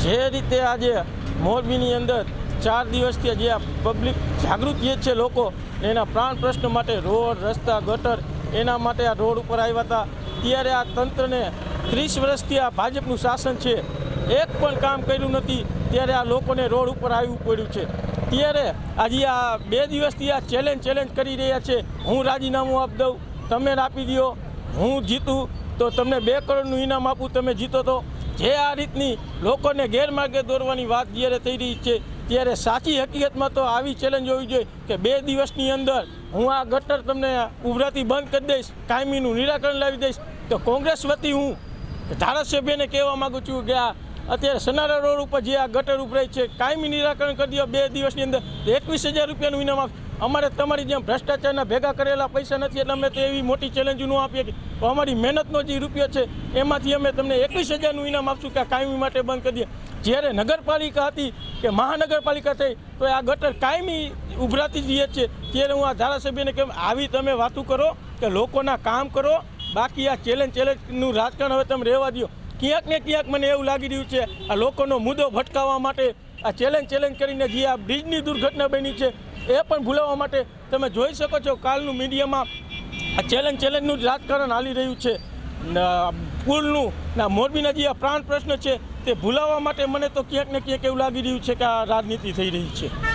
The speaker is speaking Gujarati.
જે રીતે આજે મોરબીની અંદર 4 દિવસથી જે પબ્લિક જાગૃત છે લોકો એના પ્રાણ પ્રશ્ન માટે રોડ રસ્તા ગટર એના માટે આ રોડ ઉપર આવ્યા હતા, ત્યારે આ તંત્રને 30 વર્ષથી આ ભાજપનું શાસન છે, એક પણ કામ કર્યું નથી, ત્યારે આ લોકોને રોડ ઉપર આવવું પડ્યું છે। ત્યારે આજે આ 2 દિવસથી આ ચેલેન્જ કરી રહ્યા છે, હું રાજીનામું આપી દઉં, તમે આપી દો, હું જીતું તો તમને 2 કરોડનું ઇનામ આપું, તમે જીતો તો। જે આ રીતની લોકોને ગેરમાર્ગે દોરવાની વાત જ્યારે થઈ રહી છે, ત્યારે સાચી હકીકતમાં તો આવી ચેલેન્જ હોવી જોઈએ કે 2 દિવસની અંદર હું આ ગટર તમને ઉભરાતી બંધ કરી દઈશ, કાયમીનું નિરાકરણ લાવી દઈશ। તો કોંગ્રેસ વતી હું ધારાસભ્યને કહેવા માગું છું કે આ અત્યારે સનારા રોડ ઉપર જે આ ગટર ઉભરાઈ છે, કાયમી નિરાકરણ કરી દો 2 દિવસની અંદર, 21,000 રૂપિયાનું ઇનામ આપે। અમારે તમારી જેમ ભ્રષ્ટાચારના ભેગા કરેલા પૈસા નથી એટલે અમે તો એવી મોટી ચેલેન્જ ન આપીએ, તો અમારી મહેનતનો જે રૂપિયો છે એમાંથી અમે તમને 21,000નું ઇનામ આપશું કે આ કાયમી માટે બંધ કરી દઈએ। જ્યારે નગરપાલિકા હતી કે મહાનગરપાલિકા થઈ તો આ ગટર કાયમી ઉભરાતી જ રહે છે, ત્યારે હું આ ધારાસભ્યને કેમ આવી તમે વાતું કરો કે લોકોના કામ કરો, બાકી આ ચેલેન્જનું રાજકારણ હવે તમે રહેવા દો। ક્યાંક ને ક્યાંક મને એવું લાગી રહ્યું છે આ લોકોનો મુદ્દો ભટકાવવા માટે આ ચેલેન્જ કરીને જે આ બ્રિજની દુર્ઘટના બની છે એ પણ ભૂલાવવા માટે તમે જોઈ શકો છો કાલનું મીડિયામાં આ ચેલેન્જનું રાજકારણ હાલી રહ્યું છે। પુલનું ના મોરબીના જે આ પ્રાણ પ્રશ્ન છે તે ભૂલાવવા માટે મને તો ક્યાંક ને ક્યાંક એવું લાગી રહ્યું છે કે આ રાજનીતિ થઈ રહી છે।